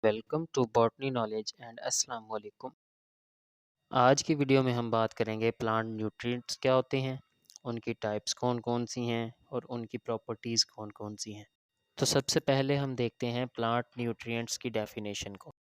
Welcome to botany knowledge and अस्सलाम वालेकुम। आज की वीडियो में हम बात करेंगे प्लांट न्यूट्रिएंट्स क्या होते हैं, उनकी टाइप्स कौन कौन सी हैं और उनकी प्रॉपर्टीज़ कौन कौन सी हैं। तो सबसे पहले हम देखते हैं प्लांट न्यूट्रिएंट्स की डेफिनेशन को।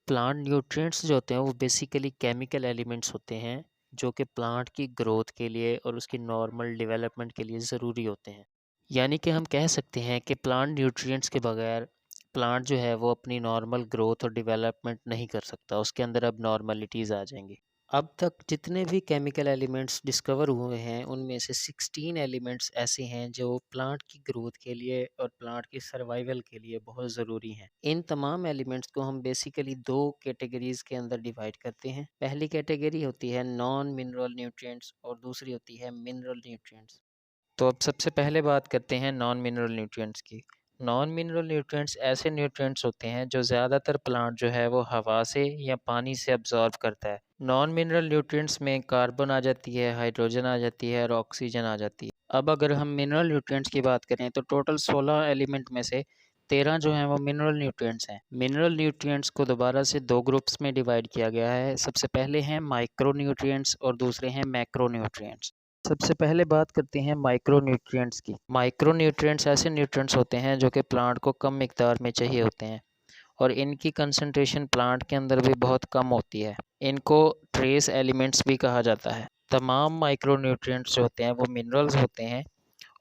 प्लांट न्यूट्रिएंट्स जो होते हैं वो बेसिकली केमिकल एलिमेंट्स होते हैं जो कि प्लांट की ग्रोथ के लिए और उसकी नॉर्मल डेवलपमेंट के लिए ज़रूरी होते हैं। यानी कि हम कह सकते हैं कि प्लांट न्यूट्रिएंट्स के बगैर प्लांट जो है वो अपनी नॉर्मल ग्रोथ और डेवलपमेंट नहीं कर सकता, उसके अंदर अब नॉर्मलिटीज़ आ जाएंगी। अब तक जितने भी केमिकल एलिमेंट्स डिस्कवर हुए हैं उनमें से 16 एलिमेंट्स ऐसे हैं जो प्लांट की ग्रोथ के लिए और प्लांट की सर्वाइवल के लिए बहुत ज़रूरी हैं। इन तमाम एलिमेंट्स को हम बेसिकली दो कैटेगरीज के अंदर डिवाइड करते हैं। पहली कैटेगरी होती है नॉन मिनरल न्यूट्रिएंट्स और दूसरी होती है मिनरल न्यूट्रिएंट्स। तो अब सबसे पहले बात करते हैं नॉन मिनरल न्यूट्रिएंट्स की। नॉन मिनरल न्यूट्रिएंट्स ऐसे न्यूट्रिएंट्स होते हैं जो ज़्यादातर प्लांट जो है वो हवा से या पानी से अब्जॉर्ब करता है। नॉन मिनरल न्यूट्रिएंट्स में कार्बन आ जाती है, हाइड्रोजन आ जाती है और ऑक्सीजन आ जाती है। अब अगर हम मिनरल न्यूट्रिएंट्स की बात करें तो टोटल 16 एलिमेंट में से 13 जो हैं वो मिनरल न्यूट्रिएंट्स हैं। मिनरल न्यूट्रिएंट्स को दोबारा से दो ग्रुप्स में डिवाइड किया गया है। सबसे पहले हैं माइक्रो न्यूट्रिएंट्स और दूसरे हैं मैक्रो न्यूट्रिएंट्स। सबसे पहले बात करते हैं माइक्रो न्यूट्रिएंट्स की। माइक्रो न्यूट्रिएंट्स ऐसे न्यूट्रिएंट्स होते हैं जो कि प्लांट को कम मिकदार में चाहिए होते हैं और इनकी कंसंट्रेशन प्लांट के अंदर भी बहुत कम होती है। इनको ट्रेस एलिमेंट्स भी कहा जाता है। तमाम माइक्रो न्यूट्रिएंट्स जो होते हैं वो मिनरल्स होते हैं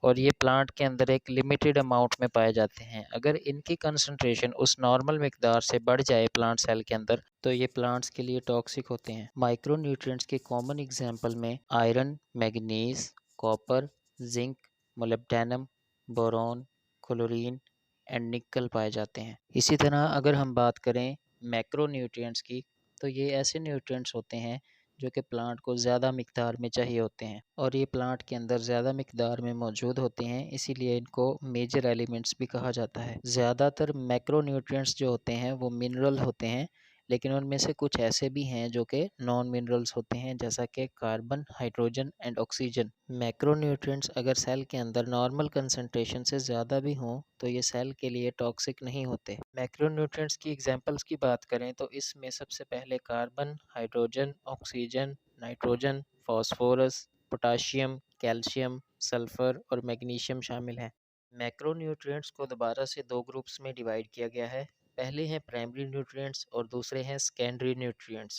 और ये प्लांट के अंदर एक लिमिटेड अमाउंट में पाए जाते हैं। अगर इनकी कंसंट्रेशन उस नॉर्मल मिकदार से बढ़ जाए प्लांट सेल के अंदर तो ये प्लांट्स के लिए टॉक्सिक होते हैं। माइक्रो न्यूट्रिएंट्स के कॉमन एग्जांपल में iron, manganese, copper, zinc, molybdenum, boron, chlorine and निकल पाए जाते हैं। इसी तरह अगर हम बात करें मैक्रो न्यूट्रिएंट्स की तो ये ऐसे न्यूट्रिएंट्स होते हैं जो कि प्लांट को ज़्यादा मिकदार में चाहिए होते हैं और ये प्लांट के अंदर ज़्यादा मिकदार में मौजूद होते हैं, इसीलिए इनको मेजर एलिमेंट्स भी कहा जाता है। ज़्यादातर मैक्रो न्यूट्रिएंट्स जो होते हैं वो मिनरल होते हैं, लेकिन उनमें से कुछ ऐसे भी हैं जो कि नॉन मिनरल्स होते हैं, जैसा कि carbon, hydrogen and oxygen. Macro nutrients अगर सेल के अंदर नॉर्मल कंसंट्रेशन से ज़्यादा भी हों तो ये सेल के लिए टॉक्सिक नहीं होते। मैक्रो न्यूट्रिएंट्स की एग्जांपल्स की बात करें तो इसमें सबसे पहले carbon, hydrogen, oxygen, nitrogen, phosphorus, potassium, calcium, sulphur और मैग्नीशियम शामिल हैं। मैक्रो न्यूट्रिएंट्स को दोबारा से दो ग्रुप्स में डिवाइड किया गया है। पहले हैं प्राइमरी न्यूट्रिएंट्स और दूसरे हैं सेकेंडरी न्यूट्रिएंट्स।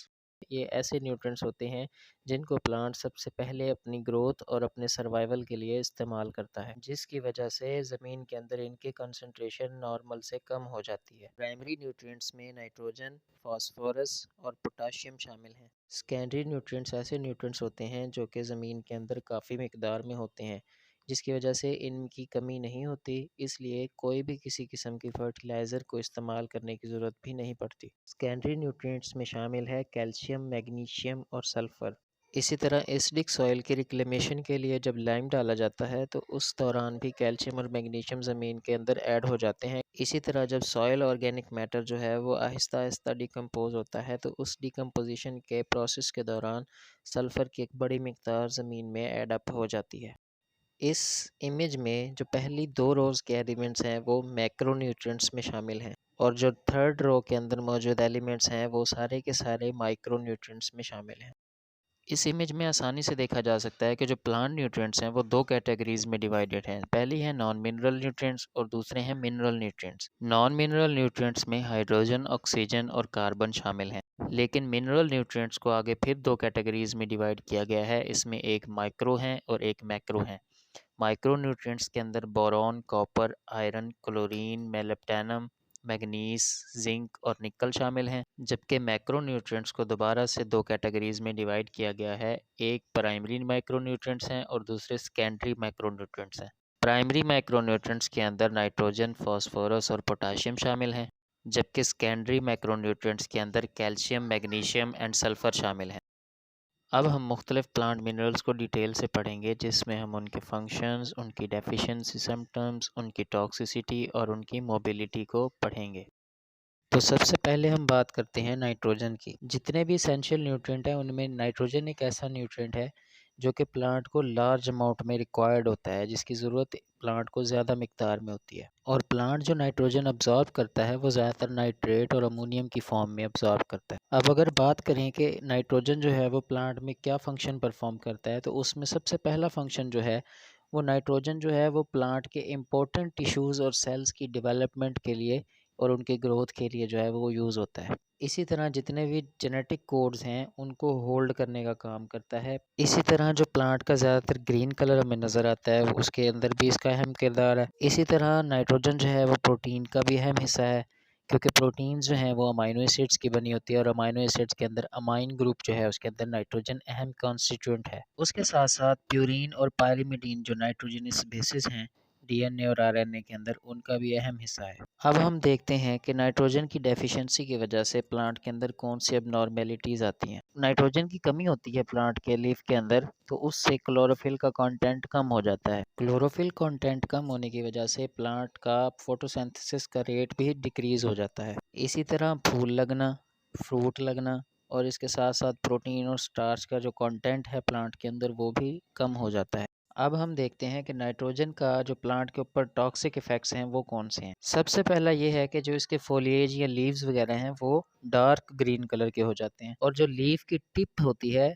ये ऐसे न्यूट्रिएंट्स होते हैं जिनको प्लांट सबसे पहले अपनी ग्रोथ और अपने सर्वाइवल के लिए इस्तेमाल करता है, जिसकी वजह से ज़मीन के अंदर इनकी कंसंट्रेशन नॉर्मल से कम हो जाती है। प्राइमरी न्यूट्रिएंट्स में नाइट्रोजन, फास्फोरस और पोटाशियम शामिल हैं। सेकेंडरी न्यूट्रिएंट्स ऐसे न्यूट्रिएंट्स होते हैं जो कि ज़मीन के अंदर काफ़ी मिकदार में होते हैं, जिसकी वजह से इनकी कमी नहीं होती, इसलिए कोई भी किसी किस्म की फर्टिलाइज़र को इस्तेमाल करने की ज़रूरत भी नहीं पड़ती। सेकेंडरी न्यूट्रिएंट्स में शामिल है कैल्शियम, मैग्नीशियम और सल्फ़र। इसी तरह एसिडिक सॉइल के रिक्लेमेशन के लिए जब लाइम डाला जाता है तो उस दौरान भी कैल्शियम और मैग्नीशियम ज़मीन के अंदर ऐड हो जाते हैं। इसी तरह जब सॉइल ऑर्गेनिक मैटर जो है वो आहिस्ता आहिस्ता डिकम्पोज होता है तो उस डिकम्पोजिशन के प्रोसेस के दौरान सल्फ़र की एक बड़ी मिकदार ज़मीन में ऐड अप हो जाती है। इस इमेज में जो पहली दो रोज़ के एलिमेंट्स हैं वो मैक्रो न्यूट्रिएंट्स में शामिल हैं और जो थर्ड रो के अंदर मौजूद एलिमेंट्स हैं वो सारे के सारे माइक्रो न्यूट्रिएंट्स में शामिल हैं। इस इमेज में आसानी से देखा जा सकता है कि जो प्लांट न्यूट्रिएंट्स हैं वो दो कैटेगरीज में डिवाइडेड हैं। पहली है नॉन मिनरल न्यूट्रिएंट्स और दूसरे हैं mineral nutrients. Non mineral nutrients में हाइड्रोजन, ऑक्सीजन और कार्बन शामिल हैं, लेकिन मिनरल न्यूट्रिएंट्स को आगे फिर दो कैटेगरीज में डिवाइड किया गया है। इसमें एक माइक्रो है और एक मैक्रो है। माइक्रो न्यूट्रिएंट्स के अंदर boron, copper, iron, chlorine, molybdenum, manganese, zinc और निकल शामिल हैं, जबकि मैक्रो न्यूट्रिएंट्स को दोबारा से दो कैटेगरीज में डिवाइड किया गया है। एक प्राइमरी माइक्रो न्यूट्रिएंट्स हैं और दूसरे सेकेंडरी माइक्रो न्यूट्रिएंट्स हैं। प्राइमरी माइक्रो न्यूट्रिएंट्स के अंदर नाइट्रोजन, फास्फोरस और पोटाशियम शामिल हैं, जबकि सेकेंडरी माइक्रो न्यूट्रिएंट्स के अंदर कैल्शियम, मैग्नीशियम एंड सल्फर शामिल हैं। अब हम मुख्तलिफ प्लांट मिनरल्स को डिटेल से पढ़ेंगे, जिसमें हम उनके फंक्शंस, उनकी डेफिशिएंसी सिम्टम्स, उनकी टॉक्सिसिटी और उनकी मोबिलिटी को पढ़ेंगे। तो सबसे पहले हम बात करते हैं नाइट्रोजन की। जितने भी एसेंशियल न्यूट्रिएंट हैं उनमें नाइट्रोजन एक ऐसा न्यूट्रिएंट है जो कि प्लांट को लार्ज अमाउंट में रिक्वायर्ड होता है, जिसकी ज़रूरत प्लांट को ज़्यादा मिकदार में होती है। और प्लांट जो नाइट्रोजन अब्ज़ॉर्ब करता है वो ज़्यादातर नाइट्रेट और अमोनियम की फॉर्म में अब्ज़ॉर्ब करता है। अब अगर बात करें कि नाइट्रोजन जो है वो प्लांट में क्या फ़ंक्शन परफॉर्म करता है, तो उसमें सबसे पहला फ़ंक्शन जो है वो नाइट्रोजन जो है वो प्लांट के इम्पोर्टेंट टिश्यूज़ और सेल्स की डेवलपमेंट के लिए और उनके ग्रोथ के लिए जो है वो यूज़ होता है। इसी तरह जितने भी जेनेटिक कोड्स हैं उनको होल्ड करने का काम करता है। इसी तरह जो प्लांट का ज़्यादातर ग्रीन कलर हमें नज़र आता है उसके अंदर भी इसका अहम किरदार है। इसी तरह नाइट्रोजन जो है वो प्रोटीन का भी अहम हिस्सा है, क्योंकि प्रोटीन्स जो हैं वो अमाइनो एसिड्स की बनी होती है और अमाइनो एसिड्स के अंदर अमाइन ग्रुप जो है उसके अंदर नाइट्रोजन अहम कॉन्स्टिट्यूएंट है। उसके साथ साथ प्यूरीन और पायरीमिडीन जो नाइट्रोजनस बेसिस हैं डीएनए और आरएनए के अंदर, उनका भी अहम हिस्सा है। अब हम देखते हैं कि नाइट्रोजन की डेफिशिएंसी की वजह से प्लांट के अंदर कौन सी एबनॉर्मेलिटीज़ आती हैं। नाइट्रोजन की कमी होती है प्लांट के लीफ के अंदर, तो उससे क्लोरोफिल का कंटेंट कम हो जाता है। क्लोरोफिल कंटेंट कम होने की वजह से प्लांट का फोटोसिंथेसिस का रेट भी डिक्रीज़ हो जाता है। इसी तरह फूल लगना, फ्रूट लगना और इसके साथ साथ प्रोटीन और स्टार्च का जो कंटेंट है प्लांट के अंदर वो भी कम हो जाता है। अब हम देखते हैं कि नाइट्रोजन का जो प्लांट के ऊपर टॉक्सिक इफ़ेक्ट्स हैं वो कौन से हैं। सबसे पहला ये है कि जो इसके फोलिएज या लीव्स वगैरह हैं वो डार्क ग्रीन कलर के हो जाते हैं और जो लीफ की टिप होती है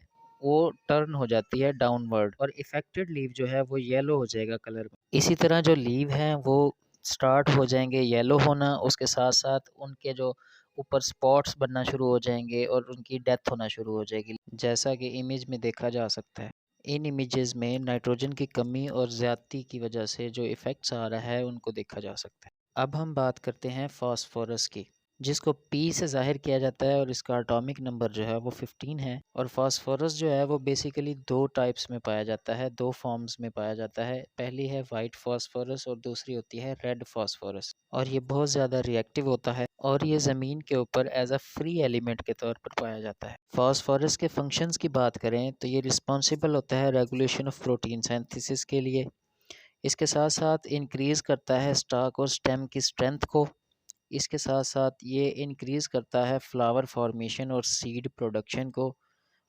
वो टर्न हो जाती है डाउनवर्ड और इफेक्टेड लीफ जो है वो येलो हो जाएगा कलर में। इसी तरह जो लीव हैं वो स्टार्ट हो जाएंगे येलो होना, उसके साथ साथ उनके जो ऊपर स्पॉट्स बनना शुरू हो जाएंगे और उनकी डेथ होना शुरू हो जाएगी, जैसा कि इमेज में देखा जा सकता है। इन इमेजेस में नाइट्रोजन की कमी और ज़्यादती की वजह से जो इफ़ेक्ट्स आ रहा है उनको देखा जा सकता है। अब हम बात करते हैं फास्फोरस की, जिसको पी से ज़ाहिर किया जाता है और इसका एटॉमिक नंबर जो है वो 15 है। और फास्फोरस जो है वो बेसिकली दो टाइप्स में पाया जाता है, दो फॉर्म्स में पाया जाता है। पहली है वाइट फास्फोरस और दूसरी होती है रेड फास्फोरस। और ये बहुत ज़्यादा रिएक्टिव होता है और ये ज़मीन के ऊपर एज अ फ्री एलिमेंट के तौर पर पाया जाता है। फास्फोरस के फंक्शंस की बात करें तो ये रिस्पॉन्सिबल होता है रेगुलेशन ऑफ प्रोटीन सिंथेसिस के लिए। इसके साथ साथ इंक्रीज़ करता है स्टाक और स्टेम की स्ट्रेंथ को। इसके साथ साथ ये इंक्रीज़ करता है फ्लावर फॉर्मेशन और सीड प्रोडक्शन को।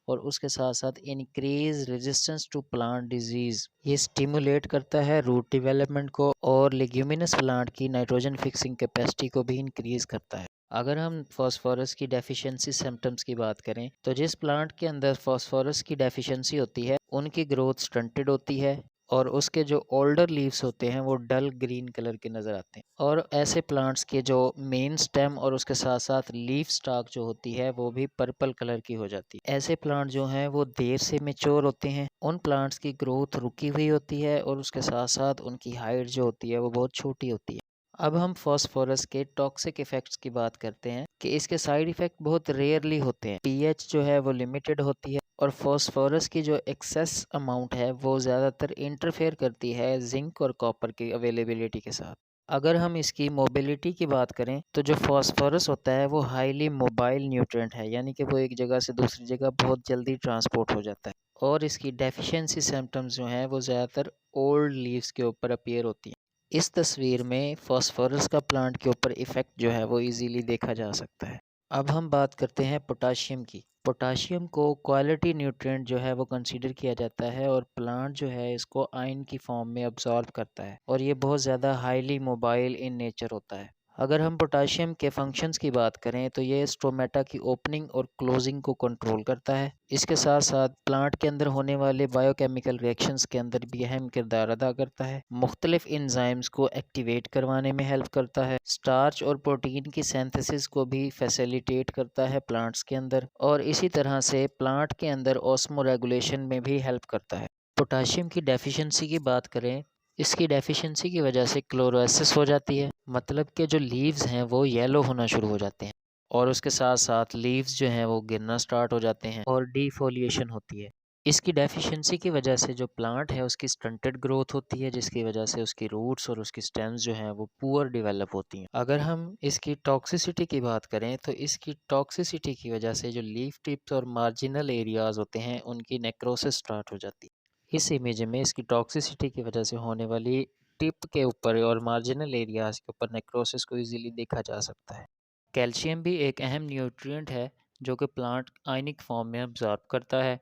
और उसके साथ साथ increase resistance to plant disease. ये स्टिमुलेट करता है रूट डेवलपमेंट को और लेग्यूमिनस प्लांट की नाइट्रोजन फिक्सिंग कैपेसिटी को भी इंक्रीज़ करता है। अगर हम फास्फोरस की डेफिशिएंसी सिम्टम्स की बात करें तो जिस प्लांट के अंदर फास्फोरस की डेफिशिएंसी होती है उनकी ग्रोथ स्टंटेड होती है और उसके जो ओल्डर लीव्स होते हैं वो डल ग्रीन कलर के नज़र आते हैं। और ऐसे प्लांट्स के जो मेन स्टेम और उसके साथ साथ लीफ स्टॉक जो होती है वो भी पर्पल कलर की हो जाती है। ऐसे प्लांट जो हैं वो देर से मैच्योर होते हैं। उन प्लांट्स की ग्रोथ रुकी हुई होती है और उसके साथ साथ उनकी हाइट जो होती है वो बहुत छोटी होती है। अब हम फास्फोरस के टॉक्सिक इफ़ेक्ट्स की बात करते हैं कि इसके साइड इफ़ेक्ट बहुत रेयरली होते हैं। पीएच जो है वो लिमिटेड होती है और फास्फोरस की जो एक्सेस अमाउंट है वो ज़्यादातर इंटरफेयर करती है जिंक और कॉपर की अवेलेबिलिटी के साथ। अगर हम इसकी मोबिलिटी की बात करें तो जो फास्फोरस होता है वो हाईली मोबाइल न्यूट्रिएंट है, यानी कि वो एक जगह से दूसरी जगह बहुत जल्दी ट्रांसपोर्ट हो जाता है। और इसकी डेफिशिएंसी सिम्टम्स जो हैं वो ज़्यादातर ओल्ड लीव्स के ऊपर अपीयर होती हैं। इस तस्वीर में फास्फोरस का प्लांट के ऊपर इफ़ेक्ट जो है वो इजीली देखा जा सकता है। अब हम बात करते हैं पोटाशियम की। पोटाशियम को क्वालिटी न्यूट्रिएंट जो है वो कंसीडर किया जाता है और प्लांट जो है इसको आयन की फॉर्म में अब्जॉर्ब करता है और ये बहुत ज़्यादा हाईली मोबाइल इन नेचर होता है। अगर हम पोटाशियम के फंक्शंस की बात करें तो ये स्टोमेटा की ओपनिंग और क्लोजिंग को कंट्रोल करता है। इसके साथ साथ प्लांट के अंदर होने वाले बायोकेमिकल रिएक्शंस के अंदर भी अहम किरदार अदा करता है। मुख्तलिफ एंजाइम्स को एक्टिवेट करवाने में हेल्प करता है। स्टार्च और प्रोटीन की सिंथेसिस को भी फैसिलिटेट करता है प्लांट्स के अंदर और इसी तरह से प्लांट के अंदर ऑस्मो रेगुलेशन में भी हेल्प करता है। पोटाशियम की डेफिशिएंसी की बात करें, इसकी डेफिशिएंसी की वजह से क्लोरोसिस हो जाती है, मतलब कि जो लीव्स हैं वो येलो होना शुरू हो जाते हैं और उसके साथ साथ लीव्स जो हैं वो गिरना स्टार्ट हो जाते हैं और डिफोलिएशन होती है। इसकी डेफिशिएंसी की वजह से जो प्लांट है उसकी स्टंटेड ग्रोथ होती है, जिसकी वजह से उसकी रूट्स और उसकी स्टेम्स जो हैं वो पुअर डेवलप होती हैं। अगर हम इसकी टॉक्सिसिटी की बात करें तो इसकी टॉक्सिसिटी की वजह से जो लीफ टिप्स और मार्जिनल एरियाज़ होते हैं उनकी नेक्रोसिस स्टार्ट हो जाती है। इस इमेज में इसकी टॉक्सिसिटी की वजह से होने वाली टिप के ऊपर और मार्जिनल एरियाज़ के ऊपर नेक्रोसिस को इजीली देखा जा सकता है। कैल्शियम भी एक अहम न्यूट्रिएंट है जो कि प्लांट आयनिक फॉर्म में अब्जॉर्ब करता है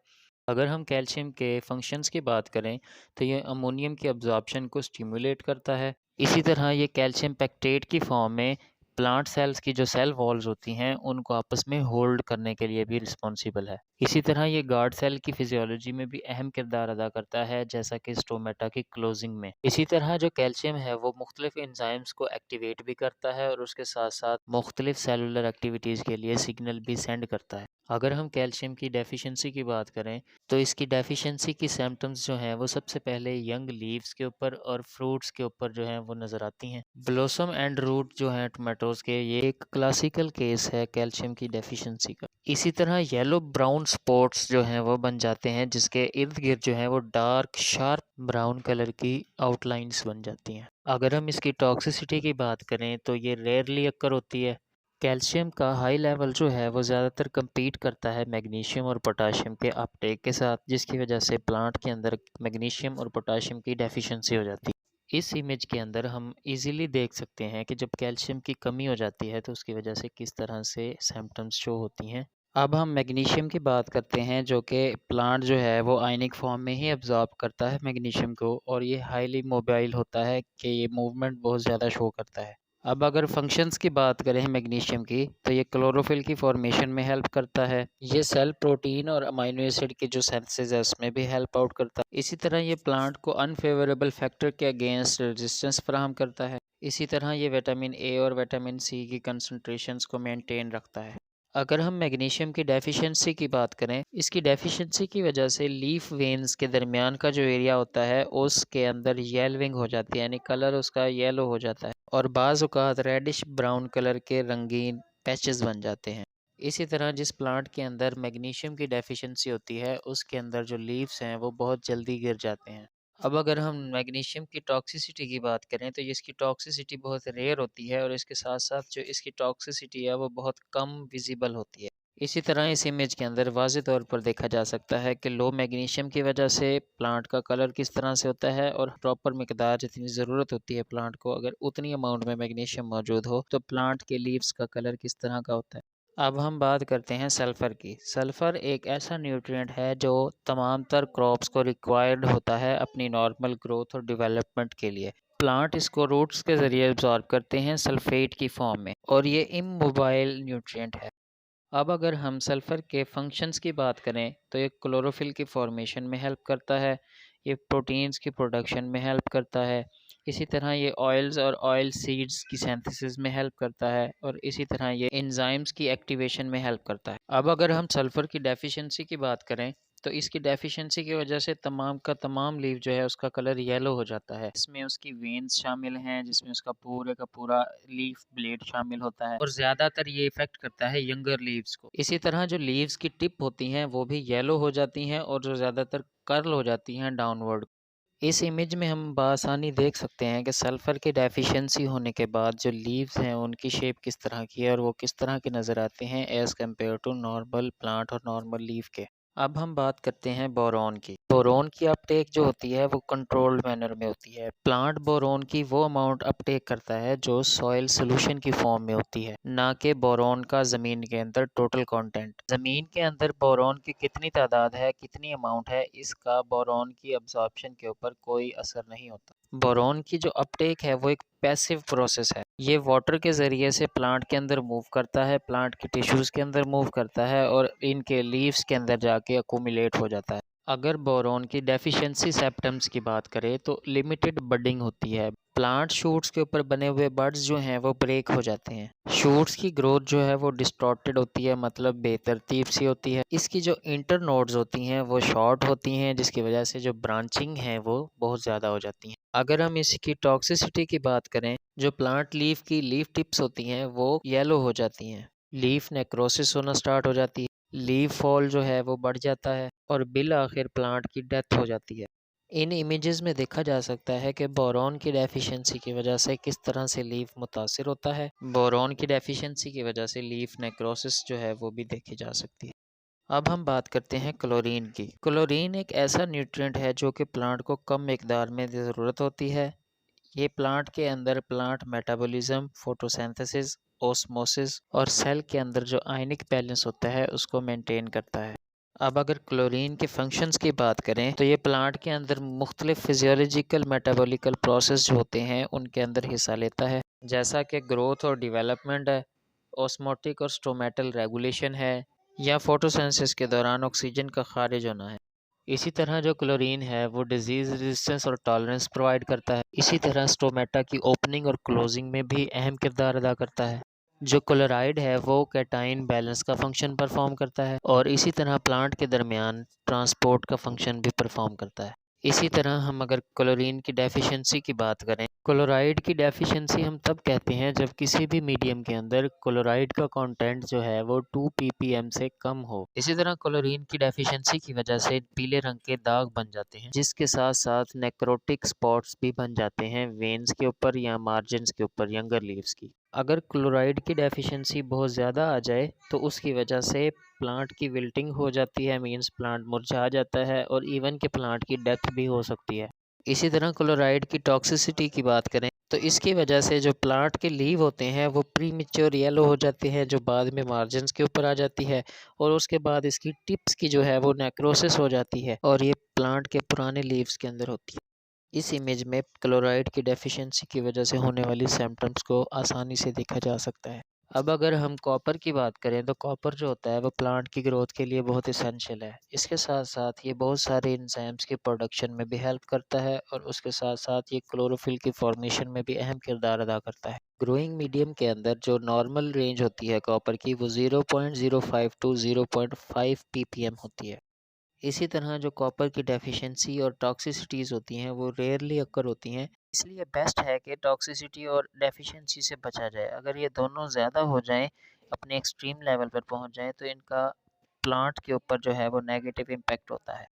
अगर हम कैल्शियम के फंक्शंस की बात करें तो ये अमोनियम की अब्जॉर्प्शन को स्टिमुलेट करता है। इसी तरह ये कैल्शियम पेक्टेट की फॉर्म में प्लांट सेल्स की जो सेल वॉल्स होती हैं उनको आपस में होल्ड करने के लिए भी रिस्पॉन्सिबल है। इसी तरह ये गार्ड सेल की फिजियोलॉजी में भी अहम किरदार अदा करता है, जैसा कि स्टोमेटा की क्लोजिंग में। इसी तरह जो कैल्शियम है वो मुख्तलिफ एंजाइम्स को एक्टिवेट भी करता है और उसके साथ साथ मुख्तलिफ सेलुलर एक्टिविटीज़ के लिए सिग्नल भी सेंड करता है। अगर हम कैल्शियम की डेफिशिएंसी की बात करें तो इसकी डेफिशिएंसी की सिम्टम्स जो हैं वो सबसे पहले यंग लीव्स के ऊपर और फ्रूट्स के ऊपर जो हैं वो नज़र आती हैं। ब्लॉसम एंड रूट जो हैं टमाटोज़ के, ये एक क्लासिकल केस है कैल्शियम की डेफिशिएंसी का। इसी तरह येलो ब्राउन स्पॉट्स जो हैं वो बन जाते हैं, जिसके इर्द गिर्द जो है वो डार्क शार्प ब्राउन कलर की आउटलाइंस बन जाती हैं। अगर हम इसकी टॉक्सिसिटी की बात करें तो ये रेयरली अक्कर होती है। कैल्शियम का हाई लेवल जो है वो ज़्यादातर compete करता है मैग्नीशियम और पोटाशियम के अपटेक के साथ, जिसकी वजह से प्लांट के अंदर मैग्नीशियम और पोटाशियम की डेफिशिएंसी हो जाती है। इस इमेज के अंदर हम इजीली देख सकते हैं कि जब कैल्शियम की कमी हो जाती है तो उसकी वजह से किस तरह से सिम्टम्स शो होती हैं। अब हम मैग्नीशियम की बात करते हैं, जो कि प्लांट जो है वो आयनिक फॉर्म में ही एब्जॉर्ब करता है मैग्नीशियम को, और ये हाईली मोबाइल होता है कि ये मूवमेंट बहुत ज़्यादा शो करता है। अब अगर फंक्शंस की बात करें मैग्नीशियम की, तो ये क्लोरोफिल की फॉर्मेशन में हेल्प करता है। ये सेल प्रोटीन और अमाइनो एसिड की जो सिंथेसिस है उसमें भी हेल्प आउट करता है। इसी तरह ये प्लांट को अनफेवरेबल फैक्टर के अगेंस्ट रेजिस्टेंस फराहम करता है। इसी तरह ये विटामिन ए और विटामिन सी की कंसंट्रेशंस को मेंटेन रखता है। अगर हम मैग्नीशियम की डेफिशिएंसी की बात करें, इसकी डेफिशिएंसी की वजह से लीफ वेन्स के दरमियान का जो एरिया होता है उसके अंदर येलोइंग हो जाती है, यानी कलर उसका येलो हो जाता है और बाज़ औक़ात रेडिश ब्राउन कलर के रंगीन पैचेस बन जाते हैं। इसी तरह जिस प्लांट के अंदर मैग्नीशियम की डेफिशिएंसी होती है उसके अंदर जो लीव्स हैं वो बहुत जल्दी गिर जाते हैं। अब अगर हम मैग्नीशियम की टॉक्सिसिटी की बात करें तो ये इसकी टॉक्सिसिटी बहुत रेयर होती है और इसके साथ-साथ जो इसकी टॉक्सिसिटी है वो बहुत कम विज़िबल होती है। इसी तरह इस इमेज के अंदर वाज़े तौर पर देखा जा सकता है कि लो मैग्नीशियम की वजह से प्लांट का कलर किस तरह से होता है, और प्रॉपर मिकदार जितनी ज़रूरत होती है प्लांट को, अगर उतनी अमाउंट में मैग्नीशियम मौजूद हो तो प्लांट के लीव्स का कलर किस तरह का होता है। अब हम बात करते हैं सल्फ़र की। सल्फ़र एक ऐसा न्यूट्रिएंट है जो तमाम तर क्रॉप्स को रिक्वायर्ड होता है अपनी नॉर्मल ग्रोथ और डेवलपमेंट के लिए। प्लांट इसको रूट्स के ज़रिए एब्ज़ॉर्ब करते हैं सल्फ़ेट की फॉर्म में, और ये इमोबाइल न्यूट्रिएंट है। अब अगर हम सल्फ़र के फंक्शंस की बात करें तो ये क्लोरोफिल की फॉर्मेशन में हेल्प करता है, ये प्रोटीन्स की प्रोडक्शन में हेल्प करता है, इसी तरह ये ऑयल्स और ऑयल सीड्स की सिंथेसिस में हेल्प करता है, और इसी तरह ये एंजाइम्स की एक्टिवेशन में हेल्प करता है। अब अगर हम सल्फ़र की डेफिशिएंसी की बात करें तो इसकी डेफिशिएंसी की वजह से तमाम का तमाम लीफ जो है उसका कलर येलो हो जाता है। इसमें उसकी वेन्स शामिल हैं, जिसमें उसका पूरे का पूरा लीफ ब्लेड शामिल होता है, और ज़्यादातर ये इफ़ेक्ट करता है यंगर लीव्स को। इसी तरह जो लीव्स की टिप होती हैं वो भी येलो हो जाती हैं और जो ज़्यादातर कर्ल हो जाती हैं डाउनवर्ड। इस इमेज में हम बआसानी देख सकते हैं कि सल्फ़र की डेफिशिएंसी होने के बाद जो लीव्स हैं उनकी शेप किस तरह की है और वो किस तरह के नज़र आते हैं as compare to normal plant और नॉर्मल लीफ के। अब हम बात करते हैं बोरॉन की। बोरॉन की अपटेक जो होती है वो कंट्रोल्ड मैनर में होती है। प्लांट बोरॉन की वो अमाउंट अपटेक करता है जो सॉइल सोल्यूशन की फॉर्म में होती है, ना कि बोरॉन का ज़मीन के अंदर टोटल कंटेंट। ज़मीन के अंदर बोरॉन की कितनी तादाद है, कितनी अमाउंट है, इसका बोरॉन की अब्जॉर्प्शन के ऊपर कोई असर नहीं होता। बोरॉन की जो अपटेक है वो एक पैसिव प्रोसेस है। ये वाटर के ज़रिए से प्लांट के अंदर मूव करता है, प्लांट के टिश्यूज़ के अंदर मूव करता है और इनके लीव्स के अंदर जाके अक्यूमुलेट हो जाता है। अगर बोरॉन की डेफिशिएंसी सिम्पटम्स की बात करें तो लिमिटेड बडिंग होती है। प्लांट शूट्स के ऊपर बने हुए बड्स जो हैं वो ब्रेक हो जाते हैं। शूट्स की ग्रोथ जो है वो डिस्टॉर्टेड होती है, मतलब बेतरतीब सी होती है। इसकी जो इंटर नोड्स होती हैं वो शॉर्ट होती हैं, जिसकी वजह से जो ब्रांचिंग है वो बहुत ज़्यादा हो जाती हैं। अगर हम इसकी टॉक्सिसिटी की बात करें, जो प्लांट लीफ की लीफ टिप्स होती हैं वो येलो हो जाती हैं, लीफ नेक्रोसिस होना स्टार्ट हो जाती है, लीफ फॉल जो है वो बढ़ जाता है और बिल आखिर प्लांट की डेथ हो जाती है। इन इमेजेस में देखा जा सकता है कि बोरॉन की डेफिशिएंसी की वजह से किस तरह से लीफ मुतासिर होता है। बोरॉन की डेफिशिएंसी की वजह से लीफ नेक्रोसिस जो है वो भी देखी जा सकती है। अब हम बात करते हैं क्लोरीन की। क्लोरीन एक ऐसा न्यूट्रिएंट है जो कि प्लांट को कम मिकदार में ज़रूरत होती है। ये प्लांट के अंदर प्लांट मेटाबॉलिज्म, फोटोसिंथेसिस, ओस्मोसिस और सेल के अंदर जो आयनिक बैलेंस होता है उसको मेंटेन करता है। अब अगर क्लोरीन के फंक्शंस की बात करें तो ये प्लांट के अंदर मुख्तलिफ फिजियोलॉजिकल मेटाबॉलिकल प्रोसेस जो होते हैं उनके अंदर हिस्सा लेता है, जैसा कि ग्रोथ और डेवलपमेंट है, ऑस्मोटिक और स्टोमेटल रेगुलेशन है, या फोटोसिंथेसिस के दौरान ऑक्सीजन का खारिज होना है। इसी तरह जो क्लोरीन है वो डिजीज़ रेजिस्टेंस और टॉलरेंस प्रोवाइड करता है। इसी तरह स्टोमेटा की ओपनिंग और क्लोजिंग में भी अहम किरदार अदा करता है। जो क्लोराइड है वो कैटाइन बैलेंस का फंक्शन परफॉर्म करता है और इसी तरह प्लांट के दरमियान ट्रांसपोर्ट का फंक्शन भी परफॉर्म करता है। इसी तरह हम अगर क्लोरीन की डेफिशिएंसी की बात करें, क्लोराइड की डेफिशिएंसी हम तब कहते हैं जब किसी भी मीडियम के अंदर क्लोराइड का कंटेंट जो है वो 2 ppm से कम हो। इसी तरह क्लोरीन की डेफिशिएंसी की वजह से पीले रंग के दाग बन जाते हैं, जिसके साथ साथ नेक्रोटिक स्पॉट्स भी बन जाते हैं वेन्स के ऊपर या मार्जिन्स के ऊपर यंगर लीव्स की। अगर क्लोराइड की डेफिशिएंसी बहुत ज़्यादा आ जाए तो उसकी वजह से प्लांट की विल्टिंग हो जाती है, मींस प्लांट मुरझा जाता है और इवन के प्लांट की डेथ भी हो सकती है। इसी तरह क्लोराइड की टॉक्सिसिटी की बात करें तो इसकी वजह से जो प्लांट के लीव होते हैं वो प्रीमेच्योर येलो हो जाते हैं, जो बाद में मार्जिन्स के ऊपर आ जाती है और उसके बाद इसकी टिप्स की जो है वो नेक्रोसिस हो जाती है और ये प्लांट के पुराने लीव्स के अंदर होती है। इस इमेज में क्लोराइड की डेफिशिएंसी की वजह से होने वाली सिम्टम्स को आसानी से देखा जा सकता है। अब अगर हम कॉपर की बात करें तो कॉपर जो होता है वो प्लांट की ग्रोथ के लिए बहुत इसेंशियल है। इसके साथ साथ ये बहुत सारे एंजाइम्स की प्रोडक्शन में भी हेल्प करता है और उसके साथ साथ ये क्लोरोफिल की फॉर्मेशन में भी अहम किरदार अदा करता है। ग्रोइंग मीडियम के अंदर जो नॉर्मल रेंज होती है कॉपर की वो 0.05 टू 0.5 ppm होती है। इसी तरह जो कॉपर की डेफिशिएंसी और टॉक्सिसिटीज़ होती हैं वो रेयरली अकर होती हैं, इसलिए बेस्ट है कि टॉक्सिसिटी और डेफिशिएंसी से बचा जाए। अगर ये दोनों ज़्यादा हो जाएं, अपने एक्सट्रीम लेवल पर पहुंच जाएं, तो इनका प्लांट के ऊपर जो है वो नेगेटिव इम्पैक्ट होता है।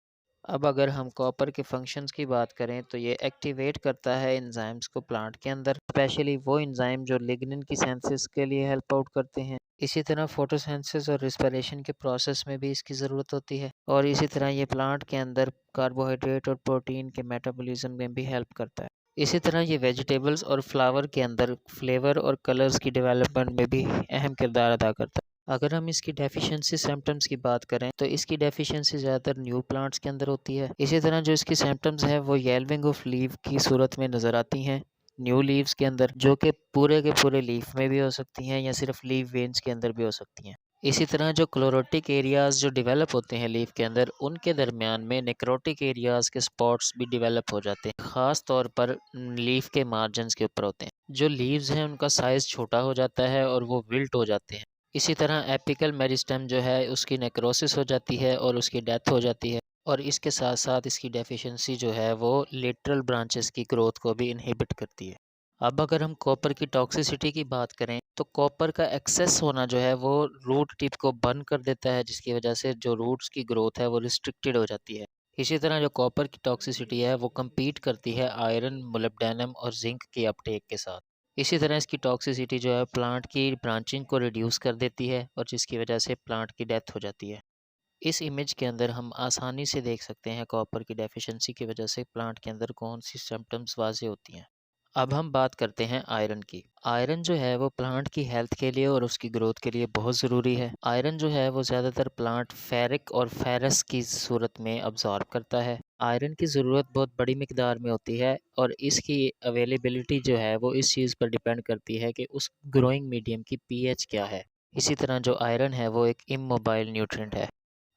अब अगर हम कॉपर के फंक्शंस की बात करें तो ये एक्टिवेट करता है एंजाइम्स को प्लांट के अंदर, स्पेशली वो एंजाइम जो लिग्निन की सिंथेसिस के लिए हेल्प आउट करते हैं। इसी तरह फोटोसिंथेसिस और रिस्पिरेशन के प्रोसेस में भी इसकी ज़रूरत होती है और इसी तरह ये प्लांट के अंदर कार्बोहाइड्रेट और प्रोटीन के मेटाबॉलिज्म में भी हेल्प करता है। इसी तरह ये वेजिटेबल्स और फ्लावर के अंदर फ्लेवर और कलर्स की डेवलपमेंट में भी अहम किरदार अदा करता है। अगर हम इसकी डेफिशिएंसी सिम्टम्स की बात करें तो इसकी डेफिशिएंसी ज़्यादातर न्यू प्लांट्स के अंदर होती है। इसी तरह जो इसकी सिम्टम्स है वो येल्विंग ऑफ लीव की सूरत में नज़र आती हैं न्यू लीव्स के अंदर, जो कि पूरे के पूरे लीफ में भी हो सकती हैं या सिर्फ लीफ वेन्स के अंदर भी हो सकती हैं। इसी तरह जो क्लोरोटिक एरियाज़ जो डेवलप होते हैं लीफ के अंदर, उनके दरमियान में नेक्रोटिक एरियाज़ के स्पॉट्स भी डेवलप हो जाते हैं, ख़ास तौर पर लीफ के मार्जिन्स के ऊपर होते हैं। जो लीव्स हैं उनका साइज़ छोटा हो जाता है और वो विल्ट हो जाते हैं। इसी तरह एपिकल मेरिस्टेम जो है उसकी नेक्रोसिस हो जाती है और उसकी डेथ हो जाती है और इसके साथ साथ इसकी डेफिशिएंसी जो है वो लेटरल ब्रांचेस की ग्रोथ को भी इनहिबिट करती है। अब अगर हम कॉपर की टॉक्सिसिटी की बात करें तो कॉपर का एक्सेस होना जो है वो रूट टिप को बर्न कर देता है, जिसकी वजह से जो रूट्स की ग्रोथ है वो रिस्ट्रिक्टेड हो जाती है। इसी तरह जो कॉपर की टॉक्सिसिटी है वो compete करती है आयरन, मोलिब्डेनम और जिंक के अपटेक के साथ। इसी तरह इसकी टॉक्सिसिटी जो है प्लांट की ब्रांचिंग को रिड्यूस कर देती है और जिसकी वजह से प्लांट की डेथ हो जाती है। इस इमेज के अंदर हम आसानी से देख सकते हैं कॉपर की डेफिशिएंसी की वजह से प्लांट के अंदर कौन सी सिम्टम्स वाज़ेह होती हैं। अब हम बात करते हैं आयरन की। आयरन जो है वो प्लांट की हेल्थ के लिए और उसकी ग्रोथ के लिए बहुत ज़रूरी है। आयरन जो है वो ज़्यादातर प्लांट फेरिक और फेरस की सूरत में अब्जॉर्ब करता है। आयरन की ज़रूरत बहुत बड़ी मिकदार में होती है और इसकी अवेलेबिलिटी जो है वो इस चीज़ पर डिपेंड करती है कि उस ग्रोइंग मीडियम की पीएच क्या है। इसी तरह जो आयरन है वो एक इमोबाइल न्यूट्रिएंट है।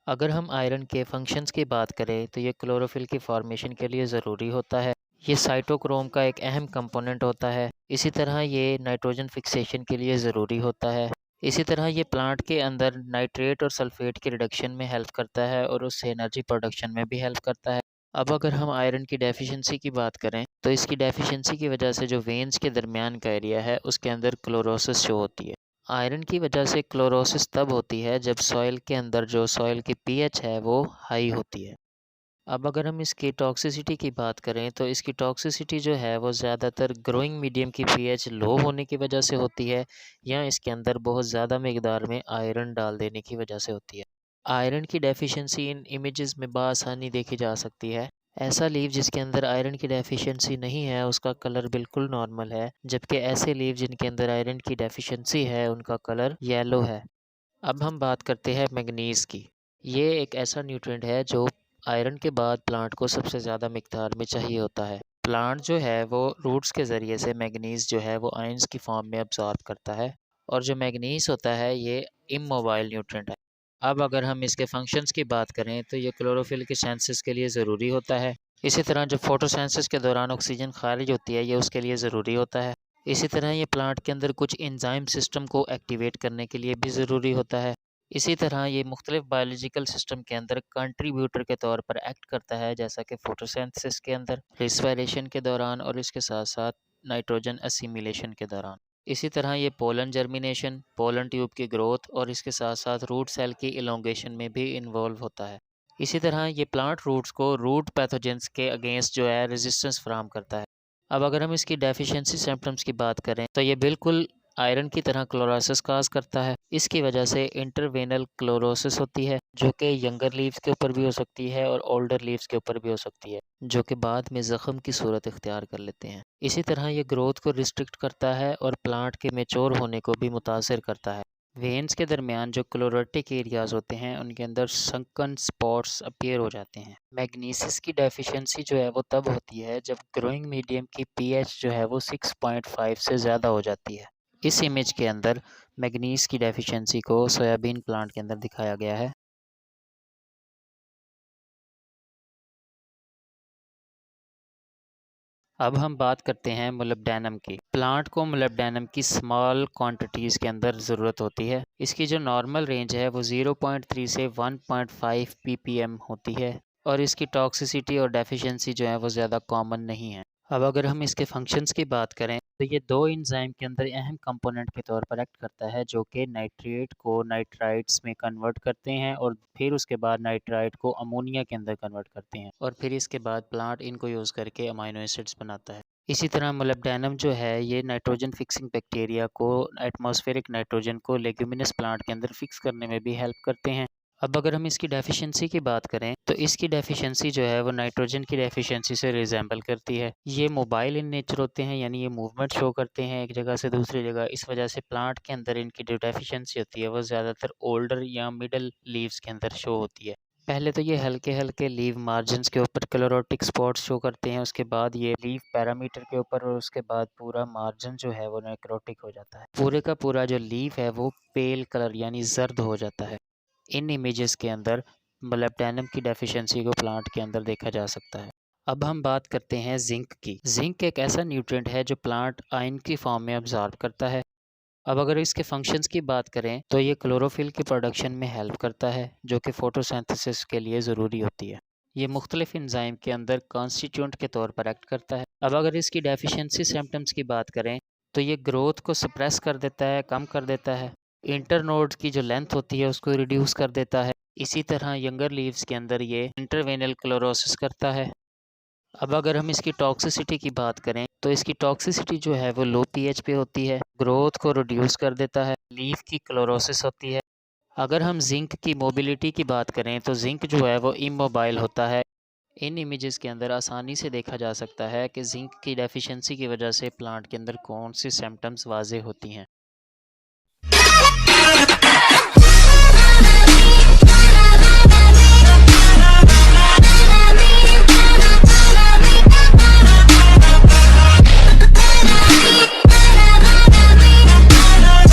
अगर हम आयरन के फंक्शंस की बात करें तो ये क्लोरोफिल की फॉर्मेशन के लिए ज़रूरी होता है। ये साइटोक्रोम का एक अहम कंपोनेंट होता है। इसी तरह ये नाइट्रोजन फिक्सेशन के लिए ज़रूरी होता है। इसी तरह ये प्लांट के अंदर नाइट्रेट और सल्फेट के रिडक्शन में हेल्प करता है और उससे एनर्जी प्रोडक्शन में भी हेल्प करता है। अब अगर हम आयरन की डेफिशिएंसी की बात करें तो इसकी डेफिशिएंसी की वजह से जो वेन्स के दरमियान का एरिया है उसके अंदर क्लोरोसिस शो होती है। आयरन की वजह से क्लोरोसिस तब होती है जब सॉइल के अंदर जो सॉइल की पीएच है वो हाई होती है। अब अगर हम इसकी टॉक्सिसिटी की बात करें तो इसकी टॉक्सिसिटी जो है वो ज़्यादातर ग्रोइंग मीडियम की पीएच लो होने की वजह से होती है या इसके अंदर बहुत ज़्यादा मिकदार में आयरन डाल देने की वजह से होती है। आयरन की डेफिशिएंसी इन इमेजेस में बआसानी देखी जा सकती है। ऐसा लीव जिसके अंदर आयरन की डेफिशिएंसी नहीं है उसका कलर बिल्कुल नॉर्मल है, जबकि ऐसे लीव जिनके अंदर आयरन की डेफिशिएंसी है उनका कलर येलो है। अब हम बात करते हैं मैंगनीज़ की। ये एक ऐसा न्यूट्रिएंट है जो आयरन के बाद प्लांट को सबसे ज़्यादा मिकदार में चाहिए होता है। प्लांट जो है वो रूट्स के ज़रिए से मैंगनीज़ जो है वो आयंस की फॉर्म में अब्ज़ॉर्ब करता है, और जो मैंगनीज़ होता है ये इमोबाइल न्यूट्रिएंट है। अब अगर हम इसके फंक्शंस की बात करें तो ये क्लोरोफिल के सिंथेसिस के लिए ज़रूरी होता है। इसी तरह जब फोटोसिंथेसिस के दौरान ऑक्सीजन खारिज होती है ये उसके लिए ज़रूरी होता है। इसी तरह ये प्लांट के अंदर कुछ एंजाइम सिस्टम को एक्टिवेट करने के लिए भी ज़रूरी होता है। इसी तरह ये मुख्तलिफ बायोलॉजिकल सिस्टम के अंदर कंट्रीब्यूटर के तौर पर एक्ट करता है, जैसा कि फोटोसिंथेसिस के अंदर, रेस्पिरेशन के दौरान और इसके साथ साथ नाइट्रोजन असिमिलेशन के दौरान। इसी तरह ये पोलन जर्मिनेशन, पोलन ट्यूब की ग्रोथ और इसके साथ साथ रूट सेल की इलोंगेशन में भी इन्वॉल्व होता है। इसी तरह ये प्लांट रूट्स को रूट पैथोजेंस के अगेंस्ट जो है रेजिस्टेंस फराहम करता है। अब अगर हम इसकी डेफिशिएंसी सिम्पटम्स की बात करें तो ये बिल्कुल आयरन की तरह क्लोरोसिस काज करता है। इसकी वजह से इंटरवेनल क्लोरोसिस होती है, जो कि यंगर लीव्स के ऊपर भी हो सकती है और ओल्डर लीव्स के ऊपर भी हो सकती है, जो कि बाद में ज़ख्म की सूरत इख्तियार कर लेते हैं। इसी तरह ये ग्रोथ को रिस्ट्रिक्ट करता है और प्लांट के मैच्योर होने को भी मुतासर करता है। वेन्स के दरमियान जो क्लोरेटिक एरियाज होते हैं उनके अंदर संकन स्पॉट्स अपीयर हो जाते हैं। मैग्नीशियस की डेफिशिएंसी जो है वो तब होती है जब ग्रोइंग मीडियम की पीएच जो है वो 6.5 से ज़्यादा हो जाती है। इस इमेज के अंदर मैग्नीज की डेफिशिएंसी को सोयाबीन प्लांट के अंदर दिखाया गया है। अब हम बात करते हैं मोलिब्डेनम की। प्लांट को मोलिब्डेनम की स्मॉल क्वांटिटीज़ के अंदर ज़रूरत होती है। इसकी जो नॉर्मल रेंज है वो 0.3 से 1.5 ppm होती है, और इसकी टॉक्सिसिटी और डेफिशिएंसी जो है वो ज़्यादा कॉमन नहीं है। अब अगर हम इसके फंक्शंस की बात करें तो ये दो एंजाइम के अंदर अहम कंपोनेंट के तौर पर एक्ट करता है, जो कि नाइट्रेट को नाइट्राइट्स में कन्वर्ट करते हैं और फिर उसके बाद नाइट्राइट को अमोनिया के अंदर कन्वर्ट करते हैं, और फिर इसके बाद प्लांट इनको यूज़ करके अमाइनो एसिड्स बनाता है। इसी तरह मोलिब्डेनम जो है ये नाइट्रोजन फिक्सिंग बैक्टीरिया को, एटमॉस्फेरिक नाइट्रोजन को लेग्यूमिनस प्लांट के अंदर फिक्स करने में भी हेल्प करते हैं। अब अगर हम इसकी डेफिशिएंसी की बात करें तो इसकी डेफिशिएंसी जो है वो नाइट्रोजन की डेफिशिएंसी से रिजेंबल करती है। ये मोबाइल इन नेचर होते हैं, यानी ये मूवमेंट शो करते हैं एक जगह से दूसरी जगह। इस वजह से प्लांट के अंदर इनकी जो डेफिशिएंसी होती है वो ज़्यादातर ओल्डर या मिडल लीव्स के अंदर शो होती है। पहले तो ये हल्के हल्के लीव मार्जिन्स के ऊपर क्लोरोटिक स्पॉट्स शो करते हैं, उसके बाद ये लीव पैरामीटर के ऊपर, और उसके बाद पूरा मार्जिन जो है वो नेक्रोटिक हो जाता है। पूरे का पूरा जो लीव है वो पेल कलर यानी जर्द हो जाता है। इन इमेजेस के अंदर मोलिब्डेनम की डेफिशिएंसी को प्लांट के अंदर देखा जा सकता है। अब हम बात करते हैं जिंक की। जिंक एक ऐसा न्यूट्रिएंट है जो प्लांट आयन की फॉर्म में अब्जॉर्ब करता है। अब अगर इसके फंक्शंस की बात करें तो ये क्लोरोफिल की प्रोडक्शन में हेल्प करता है, जो कि फोटोसिंथेसिस के लिए ज़रूरी होती है। ये मुख्तलिफ एंजाइम के अंदर कॉन्स्टिट्यूएंट के तौर पर एक्ट करता है। अब अगर इसकी डेफिशिएंसी सिम्टम्स की बात करें तो ये ग्रोथ को सप्रेस कर देता है, कम कर देता है। इंटरनोड्स की जो लेंथ होती है उसको रिड्यूस कर देता है। इसी तरह यंगर लीव्स के अंदर ये इंटरवेनल क्लोरोसिस करता है। अब अगर हम इसकी टॉक्सिसिटी की बात करें तो इसकी टॉक्सिसिटी जो है वो लो पीएच पे होती है, ग्रोथ को रिड्यूस कर देता है, लीफ की क्लोरोसिस होती है। अगर हम जिंक की मोबिलिटी की बात करें तो जिंक जो है वो इमोबाइल होता है। इन इमेजेस के अंदर आसानी से देखा जा सकता है कि जिंक की डेफिशिएंसी की वजह से प्लांट के अंदर कौन सी सिम्टम्स वाज़ेह होती हैं।